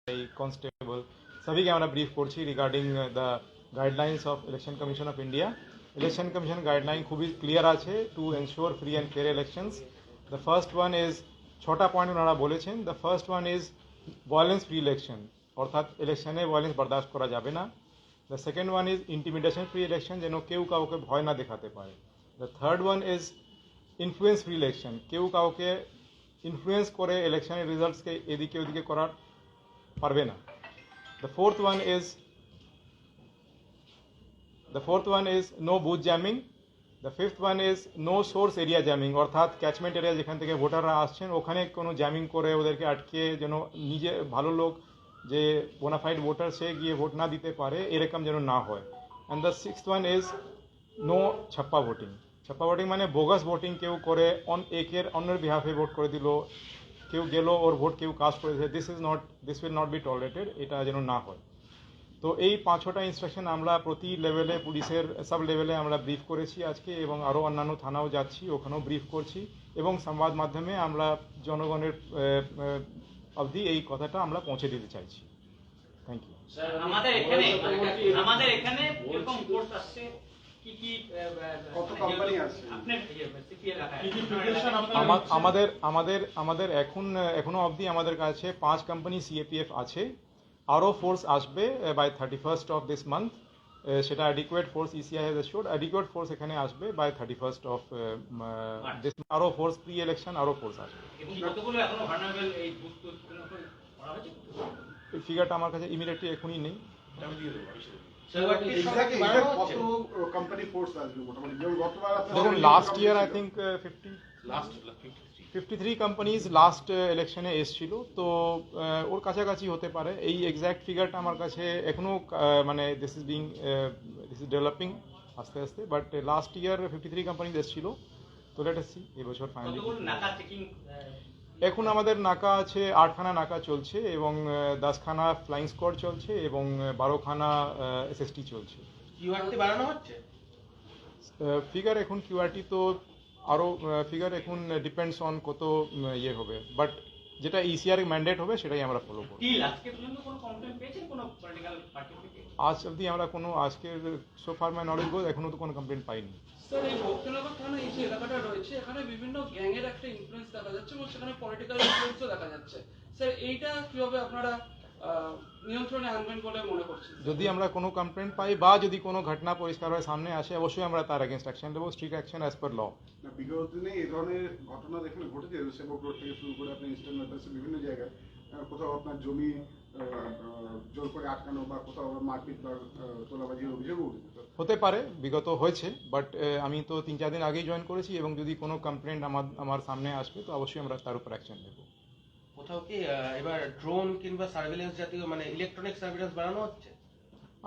constable सभी के हमारा ब्रीफ করছি regarding the guidelines of election commission of India election commission guideline খুবই ক্লিয়ার আছে to ensure free and fair elections the first one is ছটা point ওনারা বলেছেন the first one is violence free election অর্থাৎ ইলেকশনে violence বরদাস্ত করা যাবে না the second one is intimidation free election যেন কেউ কাউকে ভয় না দেখাতে পারে the third one is influence free election কেউ কাউকে ইনফ্লুয়েন্স করে ইলেকশনের রেজাল্টসকে এদিকে ওদিকে করার পারবে না The fourth one is no booth jamming. The fifth one is no source area jamming অর্থাৎ ক্যাচমেন্ট এরিয়া যেখান থেকে ভোটাররা আসছেন ওখানে কোনো জ্যামিং করে ওদেরকে আটকে যেন নিজে ভালো লোক যে বোনাফাইড ভোটার সে গিয়ে ভোট না দিতে পারে এরকম যেন না হয় and the sixth one is no ছাপ্পা ভোটিং ছাপ্পা ভোটিং মানে বোগাস ভোটিং কেউ করে অন্যের বিহাফে ভোট করে দিল কেউ গেল ওর ভোট কেউ কাস্ট করেছে this will not be tolerated এটা যেন না হয় তো এই পাঁচটা ইনস্ট্রাকশন আমরা প্রতি লেভেলে পুলিশের সব লেভেলে আমরা ব্রিফ করেছি আজকে এবং আরও অন্যান্য থানাও যাচ্ছি ওখানেও ব্রিফ করছি এবং সংবাদ মাধ্যমে আমরা জনগণের অবধি এই কথাটা আমরা পৌঁছে দিতে চাইছি থ্যাংক ইউ আমাদের এখানে এরকম কোর্স আসছে আমাদের এখনো অবধি আমাদের কাছে 5 কোম্পানি সিএপিএফ আছে আরও ফোর্স আসবে by 31st of this month সেটা adequate force ECI has assured adequate force এখানে আসবে বাই 31st অফ দিস আরও ফোর্স প্রি ইলেকশন আরও ফোর্স আসবে এই ফিগারটা আমার কাছে ইমিডিয়েটলি এখনই নেই দেখুন last year I think 53 companies last ইলেকশনে এসেছিল তো ওর কাছাকাছি হতে পারে এই এক্স্যাক্ট ফিগারটা আমার কাছে এখনো মানে দিস ইজ ডেভেলপিং আস্তে আস্তে বাট লাস্ট ইয়ার 53 কোম্পানিজ এসেছিল তো লেট আস সি এবছর ফাইনালি এখন আমাদের নাকা আছে 8খানা নাকা চলছে এবং 10খানা ফ্লাইং স্কোয়াড চলছে এবং 12খানা এসএসটি চলছে কিউআরটি বাড়ানো হচ্ছে ফিগার এখন কিউআরটি তো আরও ফিগার এখন ডিপেন্ডস অন কত ইয়ে হবে বাট যেটা ইসিআর ম্যান্ডেট হবে সেটাই আমরা ফলো করব আজ অবধি আমরা কোনো আজকের সো ফার মাই নলেজ গোজ এখনো তো কোনো কমপ্লেন পাইনি স্যার এই ভক্তনগর থানা এই যে এলাকাটা রয়েছে এখানে বিভিন্ন গ্যাংয়ের একটা ইনফ্লুয়েন্স দেখা যাচ্ছে এবং সেখানে পলিটিক্যাল ইনফ্লুয়েন্সও দেখা যাচ্ছে স্যার এইটা কিভাবে আপনারা নিয়ন্ত্রণে আনবেন বলে মনে করছেন যদি আমরা কোনো কমপ্লেন পাই বা যদি কোনো ঘটনা পরিষ্কার হয়ে সামনে আসে অবশ্যই আমরা তার এগেইনস্ট অ্যাকশন নেব স্ট্রিক্ট অ্যাকশন অ্যাজ পার ল বিগত দিনে এই ধরনের ঘটনা এখানে ঘটেছে সেবক রোড থেকে শুরু করে আপনি ইস্টার্ন মেটার্সে বিভিন্ন জায়গায় কোথাও আপনার জমি জোর করে আটকানো বা কোথাও মারপিট বা তোলাবাজির অভিযোগও হতে পারে বিগত হয়েছে বাট আমি তো 3-4 দিন আগেই জয়েন করেছি এবং যদি কোনো কমপ্লেন্ট আমার সামনে আসবে তো অবশ্যই আমরা তার উপর অ্যাকশন নেব কোথাও কি এবার ড্রোন কিংবা সার্ভেলেন্স জাতীয় মানে ইলেকট্রনিক সার্ভেলেন্স বাড়ানো হচ্ছে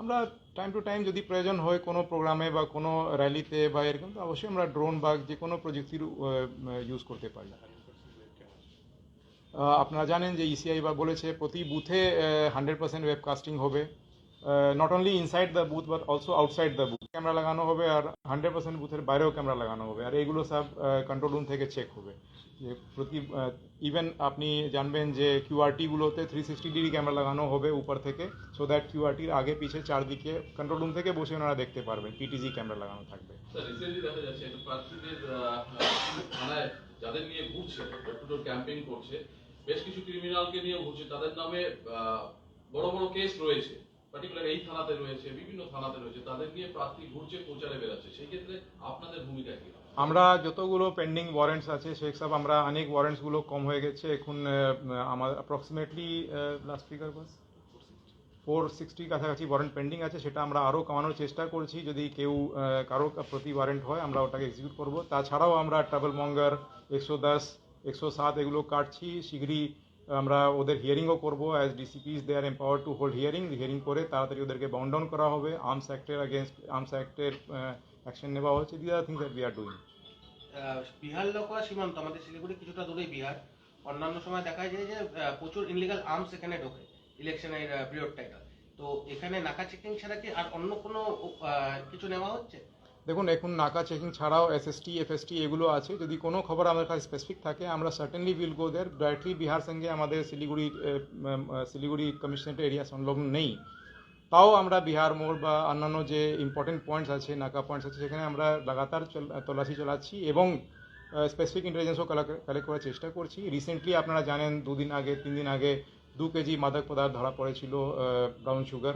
আমরা টাইম টু টাইম যদি প্রয়োজন হয় কোনো প্রোগ্রামে বা কোনো র্যালিতে বা এরকম তো অবশ্যই আমরা ড্রোন বা যে কোনো প্রযুক্তির ইউজ করতে পারি আপনারা জানেন যে ইসিআই বা বলেছে প্রতি বুথে 100% ওয়েবকাস্টিং হবে not only inside the booth but also outside the booth camera লাগানো হবে আর 100% বুথের বাইরেও ক্যামেরা লাগানো হবে আর এইগুলো সব কন্ট্রোল রুম থেকে চেক হবে যে প্রতি ইভেন আপনি জানবেন যে কিউআরটিগুলোতে 360 ডিগ্রি ক্যামেরা লাগানো হবে উপর থেকে সো দ্যাট কিউআরটির আগে পিছে চারদিকে কন্ট্রোল রুম থেকে বসে ওনারা দেখতে পারবেন পিটিজি ক্যামেরা লাগানো থাকবে রিসেন্টলি দেখা যাচ্ছে প্রার্থীদের থানায় যাদের নিয়ে ঘুরছে ডোর ক্যাম্পেইন করছে বেশ কিছু ক্রিমিনালকে নিয়ে ঘুরছে তাদের নামে বড় বড় কেস রয়েছে পার্টিকুলার এই থানাতে রয়েছে বিভিন্ন থানাতে রয়েছে তাদের নিয়ে প্রার্থী ঘুরছে প্রচারে বেরাচ্ছে সেই ক্ষেত্রে আপনাদের ভূমিকা কি আমরা যতগুলো পেন্ডিং ওয়ারেন্টস আছে সেসব আমরা অনেক ওয়ারেন্টসগুলো কম হয়ে গেছে এখন আমার অ্যাপ্রক্সিমেটলি লাস্ট ফিগার বাস 460 কাছাকাছি ওয়ারেন্ট পেন্ডিং আছে সেটা আমরা আরও কমানোর চেষ্টা করছি যদি কেউ কারো প্রতি ওয়ারেন্ট হয় আমরা ওটাকে এক্সিকিউট করব তাছাড়াও আমরা ট্রাভেল মঙ্গার 110 107 এগুলো কাটছি শীঘ্রই আমরা ওদের হিয়ারিংও করবো as DCPs they are empowered to hold hearing করে তাড়াতাড়ি ওদেরকে বাউন্ড ডাউন করা হবে আর্মস অ্যাক্টের অ্যাকশন নেওয়া হচ্ছে this are things that we are doing Bihar লোকা সীমান্ত আমাদের শিলিগুড়ি কিছুটা দূরেই বিহার অন্যান্য সময় দেখা যায় যে প্রচুর ইনলিগাল আর্মস এখানে ঢোকে ইলেকশনের পিরিয়ডটা তো এখানে নাকা চেকিং ছাড়া কি আর অন্য কোনো কিছু নেওয়া হচ্ছে দেখুন এখন নাকা চেকিং ছাড়াও এসএসটি এফএসটি এগুলো আছে, যদি কোনো খবর আমাদের কাছে স্পেসিফিক থাকে আমরা certainly will go there. Directly Bihar সঙ্গে আমাদের শিলিগুড়ি কমিশনারেট এরিয়া সংলগ্ন নেই, তাও আমরা বিহার মোড় বা অন্যান্য যে ইম্পর্টেন্ট পয়েন্টস আছে, নাকা পয়েন্টস আছে, সেখানে আমরা লাগাতার তল্লাশি চালাচ্ছি এবং স্পেসিফিক ইন্টেলিজেন্সও কালেক্ট করার চেষ্টা করছি। রিসেন্টলি আপনারা জানেন 3 দিন আগে 2 কেজি মাদক পদার্থ ধরা পড়েছিল, brown sugar,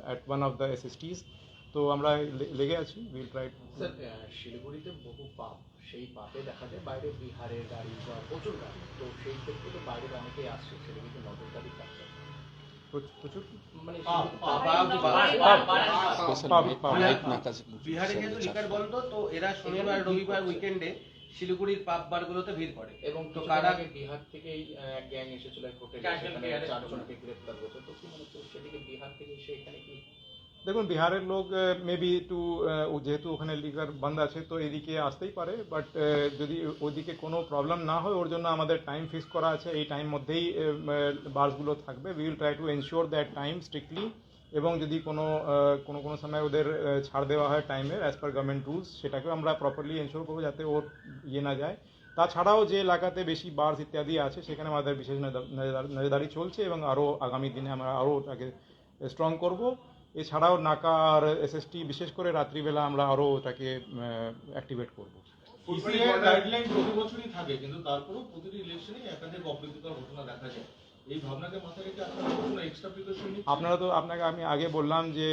at one of the SSTs. তো আমরা লেগে আছি, উইল ট্রাই। স্যার, শিলিগুড়িতে বহু পাপ, সেই পাপে দেখা যায় বাইরে বিহারের গাড়ি বা প্রচুর গাড়ি, তো সেই ক্ষেত্রে তো বাইরের অনেকেই আসছে, শিলিগুড়িতে নজরদারি থাকছে প্রচুর মানে বিহারে যেহেতু লিকার বন্ধ, তো এরা শনিবার রবিবার উইকেন্ডে শিলিগুড়ির পাব বারগুলোতে ভিড় করে। এবং তো তো কারা আগে বিহার থেকেই এক গ্যাং এসেছিল হোটেলে, সেখানে 4 জনকে গ্রেফতার করেছে, তো কি মনে হচ্ছে সেদিকে বিহার থেকে সেখানে কি? দেখুন বিহারের লোক মেবি একটু যেহেতু ওখানে লিগার বন্ধ আছে তো এদিকে আসতেই পারে, বাট যদি ওদিকে কোনো প্রবলেম না হয় ওর জন্য আমাদের টাইম ফিক্স করা আছে, এই টাইম মধ্যেই বাসগুলো থাকবে। We will try to ensure that time strictly, এবং যদি কোনো সময় ওদের ছাড় দেওয়া হয় টাইমের অ্যাজ পার গভর্নমেন্ট রুলস, সেটাকেও আমরা প্রপারলি এনশিওর করবো যাতে ওর ইয়ে না যায়। তাছাড়াও যে এলাকাতে বেশি বার্স ইত্যাদি আছে সেখানে আমাদের বিশেষ নজরদারি চলছে এবং আরও আগামী দিনে আমরা আরও ওটাকে স্ট্রং করব। এছাড়াও নাকা আর এসএসটি বিশেষ করে রাত্রিবেলা আমরা আরও ওটাকে অ্যাক্টিভেট করব। গাইডলাইন প্রতি বছরই থাকে, কিন্তু তারপরেও প্রতিটি ইলেকশনে একাধিক অপ্রীতিকর ঘটনা দেখা যায়। এই ভাবনাকে মাথায় রেখে আপনারা কোনো এক্সট্রা প্রিকশন নিচ্ছেন? আপনাকে আমি আগে বললাম যে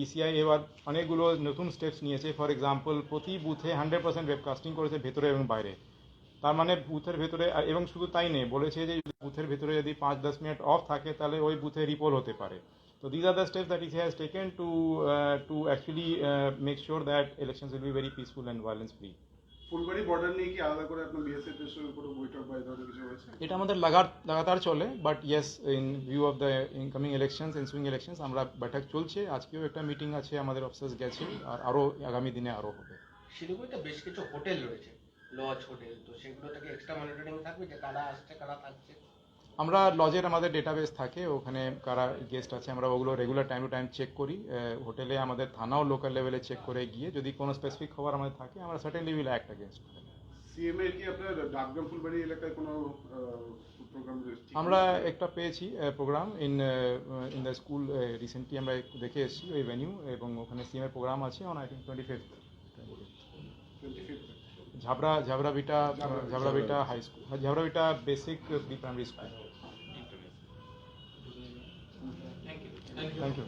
ইসিআই এবার অনেকগুলো নতুন স্টেপস নিয়েছে। ফর এক্সাম্পল প্রতি বুথে 100% ওয়েবকাস্টিং করেছে ভেতরে এবং বাইরে। তার মানে বুথের ভেতরে, এবং শুধু তাই নেই, বলেছে যে বুথের ভেতরে যদি 5-10 মিনিট অফ থাকে তাহলে ওই বুথে রিপোল হতে পারে। So these are the steps that ECI has taken to actually make sure that elections will be very peaceful and violence free. Phulbari border নিয়ে কি আলাদা করে আপনার বিএসএফ এর সঙ্গে কোনো বৈঠক বা এই ধরনের কিছু হয়েছে? এটা আমাদের লাগাতার চলে, but yes in view of the incoming elections, ensuing elections আমরা বৈঠক চলছে। আজকেও একটা মিটিং আছে, আমাদের অফিসার্স গেছে, আর আরও আগামী দিনে আরও হবে। শিলিগুড়িতে বেশ কিছু হোটেল রয়েছে, লজ হোটেল, তো সেগুলো থেকে এক্সট্রা মনিটরিং থাকবে যে কারা আসছে কারা থাকছে। আমরা লজের আমাদের ডেটাবেস থাকে, ওখানে কারা গেস্ট আছে আমরা ওগুলো regular time to time check করি। হোটেলে আমাদের থানাও লোকাল লেভেলে চেক করে গিয়ে যদি কোনো স্পেসিফিক খবর আমাদের থাকে আমরা certainly will act against. CM এর কি আপনার ডাকগ্রাম ফুলবাড়ি এলাকায় কোনো প্রোগ্রাম রয়েছে? আমরা একটা পেয়েছি programme in the school, recently আমরা দেখে এসেছি ওই ভেনিউ, এবং ওখানে সিএম এর প্রোগ্রাম আছে on 25th Jhabrabita high school, Jhabrabita basic pre primary school. Thank you.